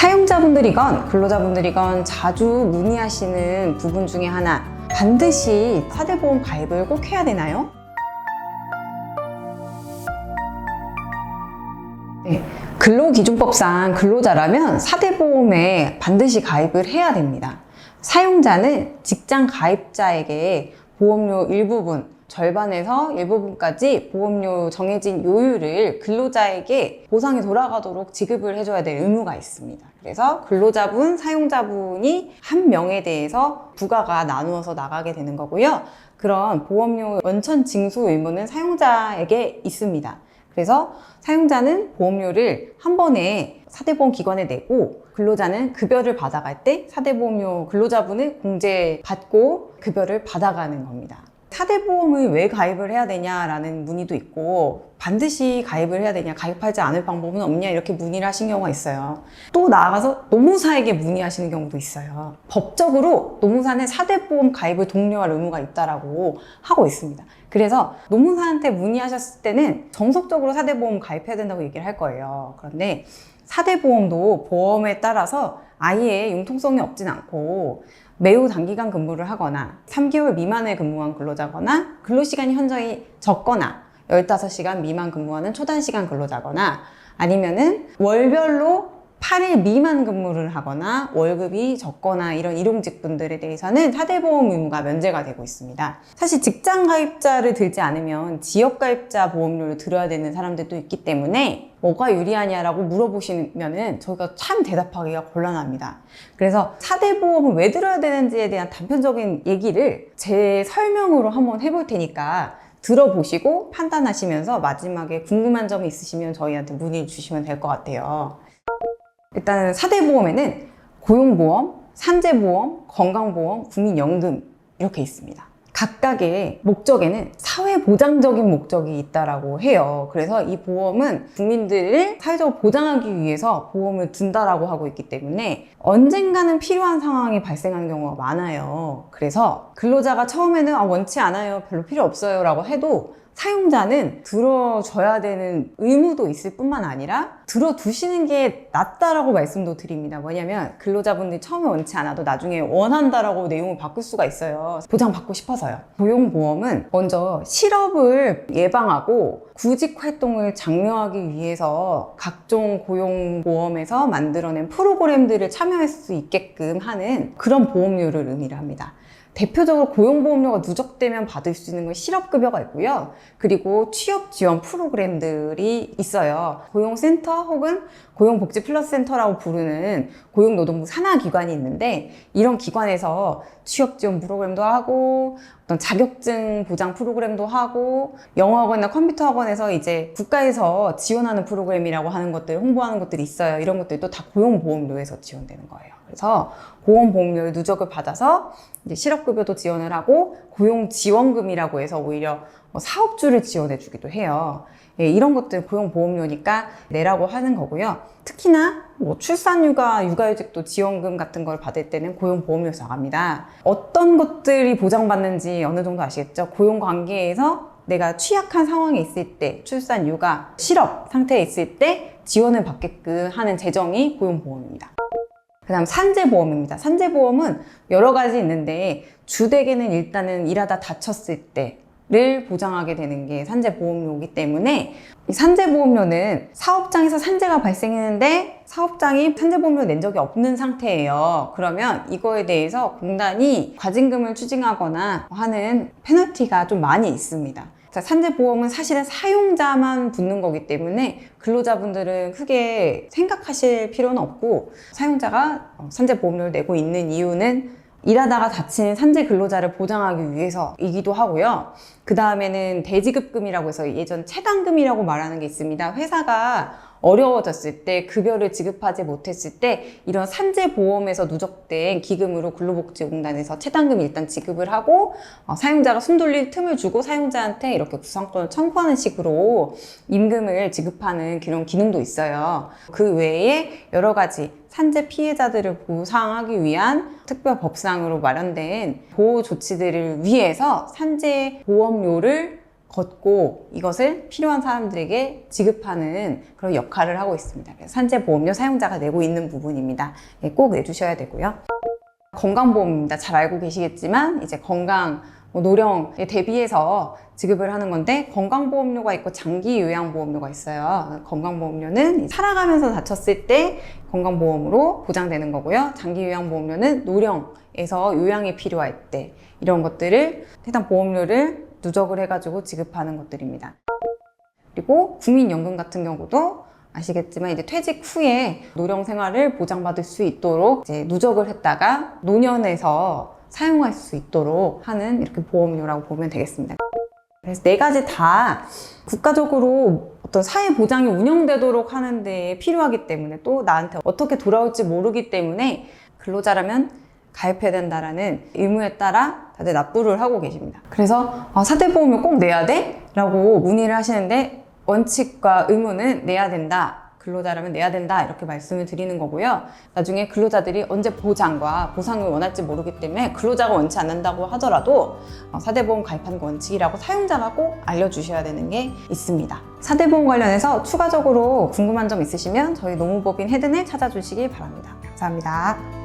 사용자분들이건 근로자분들이건 자주 문의하시는 부분 중에 하나, 반드시 4대 보험 가입을 꼭 해야 되나요? 네, 근로기준법상 근로자라면 4대 보험에 반드시 가입을 해야 됩니다. 사용자는 직장 가입자에게 보험료 일부분, 절반에서 일부분까지 보험료 정해진 요율을 근로자에게 보상이 돌아가도록 지급을 해줘야 될 의무가 있습니다. 그래서 근로자분, 사용자분이 한 명에 대해서 부가가 나누어서 나가게 되는 거고요. 그런 보험료 원천 징수 의무는 사용자에게 있습니다. 그래서 사용자는 보험료를 한 번에 4대 보험 기관에 내고, 근로자는 급여를 받아갈 때 4대 보험료 근로자분을 공제받고 급여를 받아가는 겁니다. 4대 보험을 왜 가입을 해야 되냐라는 문의도 있고, 반드시 가입을 해야 되냐, 가입하지 않을 방법은 없냐, 이렇게 문의를 하신 경우가 있어요. 또 나아가서 노무사에게 문의하시는 경우도 있어요. 법적으로 노무사는 4대 보험 가입을 독려할 의무가 있다라고 하고 있습니다. 그래서 노무사한테 문의하셨을 때는 정석적으로 4대 보험 가입해야 된다고 얘기를 할 거예요. 그런데 4대 보험도 보험에 따라서 아예 융통성이 없진 않고, 매우 단기간 근무를 하거나 3개월 미만을 근무한 근로자거나 근로시간이 현저히 적거나 15시간 미만 근무하는 초단시간 근로자거나, 아니면은 월별로 8일 미만 근무를 하거나 월급이 적거나 이런 일용직분들에 대해서는 4대 보험 의무가 면제가 되고 있습니다. 사실 직장 가입자를 들지 않으면 지역 가입자 보험료를 들어야 되는 사람들도 있기 때문에 뭐가 유리하냐라고 물어보시면은 저희가 참 대답하기가 곤란합니다. 그래서 4대 보험을 왜 들어야 되는지에 대한 단편적인 얘기를 제 설명으로 한번 해볼 테니까 들어보시고 판단하시면서 마지막에 궁금한 점이 있으시면 저희한테 문의를 주시면 될 것 같아요. 일단 4대 보험에는 고용보험, 산재보험, 건강보험, 국민연금 이렇게 있습니다. 각각의 목적에는 사회보장적인 목적이 있다라고 해요. 그래서 이 보험은 국민들을 사회적으로 보장하기 위해서 보험을 든다라고 하고 있기 때문에 언젠가는 필요한 상황이 발생하는 경우가 많아요. 그래서 근로자가 처음에는 원치 않아요, 별로 필요 없어요 라고 해도 사용자는 들어줘야 되는 의무도 있을 뿐만 아니라 들어두시는 게 낫다라고 말씀도 드립니다. 뭐냐면 근로자분들이 처음에 원치 않아도 나중에 원한다라고 내용을 바꿀 수가 있어요. 보장받고 싶어서요. 고용보험은 먼저 실업을 예방하고 구직 활동을 장려하기 위해서 각종 고용보험에서 만들어낸 프로그램들을 참여할 수 있게끔 하는 그런 보험료를 의미를 합니다. 대표적으로 고용보험료가 누적되면 받을 수 있는 건 실업급여가 있고요. 그리고 취업지원 프로그램들이 있어요. 고용센터 혹은 고용복지플러스센터라고 부르는 고용노동부 산하기관이 있는데, 이런 기관에서 취업지원 프로그램도 하고 어떤 자격증 보장 프로그램도 하고 영어학원이나 컴퓨터 학원에서 이제 국가에서 지원하는 프로그램이라고 하는 것들, 홍보하는 것들이 있어요. 이런 것들도 다 고용보험료에서 지원되는 거예요. 그래서 고용보험료의 누적을 받아서 이제 실업급여도 지원을 하고 고용지원금이라고 해서 오히려 사업주를 지원해 주기도 해요. 예, 이런 것들 고용보험료니까 내라고 하는 거고요. 특히나 출산휴가, 육아휴직도 지원금 같은 걸 받을 때는 고용보험료에서 나갑니다. 어떤 것들이 보장받는지 어느 정도 아시겠죠? 고용관계에서 내가 취약한 상황에 있을 때, 출산, 육아, 실업 상태에 있을 때 지원을 받게끔 하는 재정이 고용보험입니다. 그 다음 산재보험입니다. 산재보험은 여러 가지 있는데 주되게는 일단은 일하다 다쳤을 때를 보장하게 되는 게 산재보험료이기 때문에, 이 산재보험료는 사업장에서 산재가 발생했는데 사업장이 산재보험료 낸 적이 없는 상태예요. 그러면 이거에 대해서 공단이 과징금을 추징하거나 하는 페널티가 좀 많이 있습니다. 자, 산재보험은 사실은 사용자만 붙는 거기 때문에 근로자분들은 크게 생각하실 필요는 없고, 사용자가 산재보험료를 내고 있는 이유는 일하다가 다친 산재 근로자를 보장하기 위해서이기도 하고요. 그 다음에는 대지급금이라고 해서 예전 체당금이라고 말하는 게 있습니다. 회사가 어려워졌을 때, 급여를 지급하지 못했을 때 이런 산재보험에서 누적된 기금으로 근로복지공단에서 체당금을 일단 지급을 하고 사용자가 숨 돌릴 틈을 주고 사용자한테 이렇게 구상권을 청구하는 식으로 임금을 지급하는 그런 기능도 있어요. 그 외에 여러 가지 산재 피해자들을 보상하기 위한 특별 법상으로 마련된 보호 조치들을 위해서 산재 보험료를 걷고 이것을 필요한 사람들에게 지급하는 그런 역할을 하고 있습니다. 그래서 산재보험료 사용자가 내고 있는 부분입니다. 꼭 내주셔야 되고요. 건강보험입니다. 잘 알고 계시겠지만 이제 건강 노령에 대비해서 지급을 하는 건데 건강보험료가 있고 장기요양보험료가 있어요. 건강보험료는 살아가면서 다쳤을 때 건강보험으로 보장되는 거고요. 장기요양보험료는 노령에서 요양이 필요할 때 이런 것들을 해당 보험료를 누적을 해가지고 지급하는 것들입니다. 그리고 국민연금 같은 경우도 아시겠지만 이제 퇴직 후에 노령 생활을 보장받을 수 있도록 이제 누적을 했다가 노년에서 사용할 수 있도록 하는 이렇게 보험료라고 보면 되겠습니다. 그래서 네 가지 다 국가적으로 어떤 사회 보장이 운영되도록 하는 데 필요하기 때문에 또 나한테 어떻게 돌아올지 모르기 때문에 근로자라면 가입해야 된다라는 의무에 따라 다들 납부를 하고 계십니다. 그래서 사대보험료 꼭 내야 돼? 라고 문의를 하시는데 원칙과 의무는 내야 된다. 근로자라면 내야 된다 이렇게 말씀을 드리는 거고요. 나중에 근로자들이 언제 보장과 보상을 원할지 모르기 때문에 근로자가 원치 않는다고 하더라도 사대보험 가입하는 거 원칙이라고 사용자가 꼭 알려주셔야 되는 게 있습니다. 사대보험 관련해서 추가적으로 궁금한 점 있으시면 저희 노무법인 헤든을 찾아주시기 바랍니다. 감사합니다.